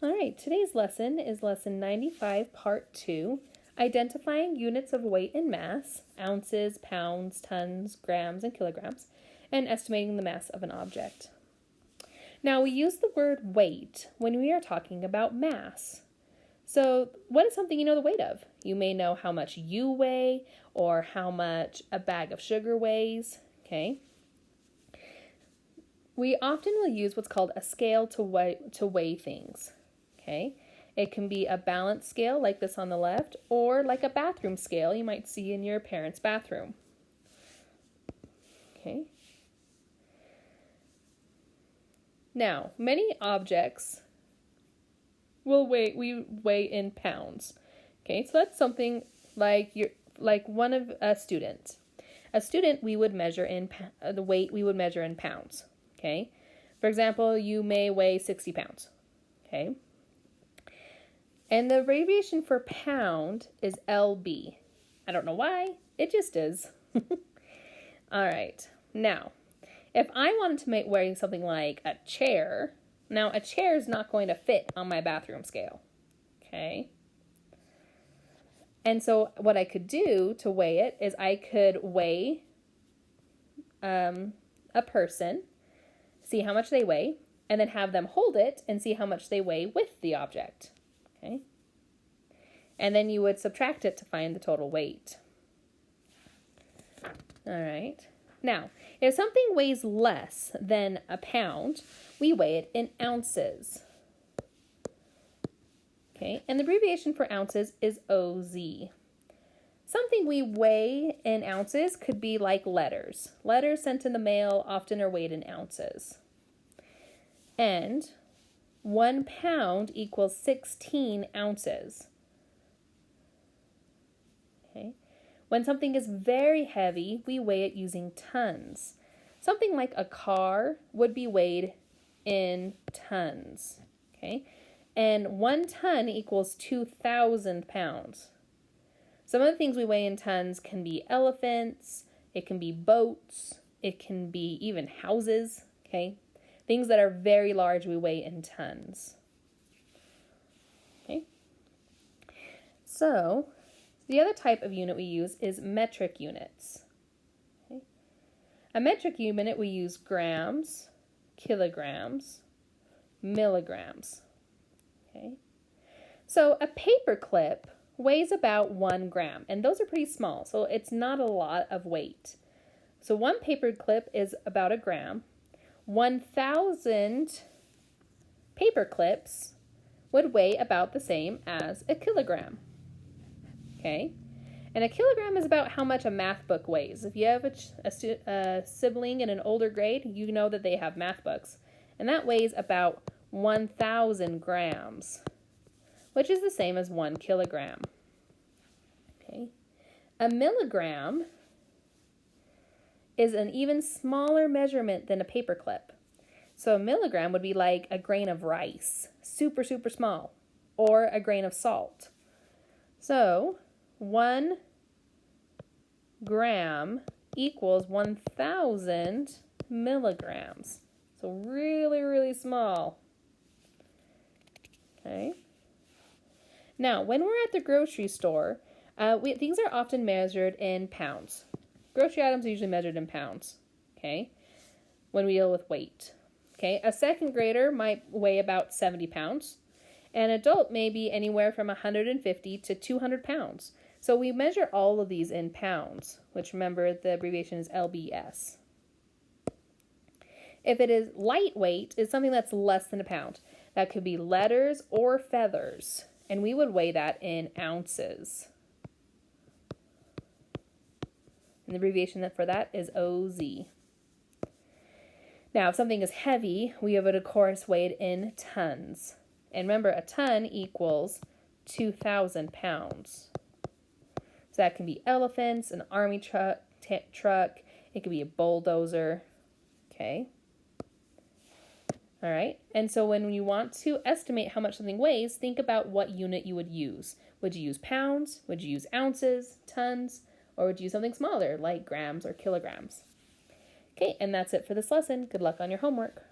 All right, today's lesson is lesson 95, part 2, identifying units of weight and mass, ounces, pounds, tons, grams, and kilograms, and estimating the mass of an object. Now, we use the word weight when we are talking about mass. So, what is something you know the weight of? You may know how much you weigh or how much a bag of sugar weighs, okay? We often will use what's called a scale to weigh things. Okay, it can be a balance scale like this on the left, or like a bathroom scale you might see in your parents' bathroom. Okay. Now, many objects we weigh in pounds. Okay, so that's something like one of a student. A student we would measure in the weight we would measure in pounds. Okay, for example, you may weigh 60 pounds. Okay. And the abbreviation for pound is LB. I don't know why, it just is. All right, now, if I wanted to weigh something like a chair, now a chair is not going to fit on my bathroom scale, okay? And so what I could do to weigh it is I could weigh a person, see how much they weigh, and then have them hold it and see how much they weigh with the object. Okay. And then you would subtract it to find the total weight. All right. Now, if something weighs less than a pound, we weigh it in ounces. Okay, and the abbreviation for ounces is OZ. Something we weigh in ounces could be like letters. Letters sent in the mail often are weighed in ounces. And 1 pound equals 16 ounces. Okay. When something is very heavy, we weigh it using tons. Something like a car would be weighed in tons. Okay. And 1 ton equals 2,000 pounds. Some of the things we weigh in tons can be elephants, it can be boats, it can be even houses. Okay. Things that are very large we weigh in tons. Okay. So, the other type of unit we use is metric units. Okay. A metric unit we use grams, kilograms, milligrams. Okay. So, a paper clip weighs about 1 gram, and those are pretty small, so it's not a lot of weight. So, 1 paper clip is about 1 gram. 1,000 paper clips would weigh about the same as a kilogram. Okay? And a kilogram is about how much a math book weighs. If you have a sibling in an older grade, you know that they have math books. And that weighs about 1,000 grams, which is the same as 1 kilogram. Okay? A milligram is an even smaller measurement than a paper clip. So a milligram would be like a grain of rice, super, super small, or a grain of salt. So 1 gram equals 1,000 milligrams. So really, really small. Okay. Now, when we're at the grocery store, things are often measured in pounds. Grocery items are usually measured in pounds, okay, when we deal with weight. Okay, a second grader might weigh about 70 pounds. An adult may be anywhere from 150 to 200 pounds. So we measure all of these in pounds, which remember the abbreviation is LBS. If it is lightweight, it's something that's less than a pound. That could be letters or feathers, and we would weigh that in ounces. And the abbreviation for that is OZ. Now, if something is heavy, we would, of course, weigh it in tons. And remember, a ton equals 2,000 pounds. So that can be elephants, an army truck, it could be a bulldozer, okay? All right, and so when you want to estimate how much something weighs, think about what unit you would use. Would you use pounds? Would you use ounces, tons? Or would you use something smaller, like grams or kilograms? Okay, and that's it for this lesson. Good luck on your homework.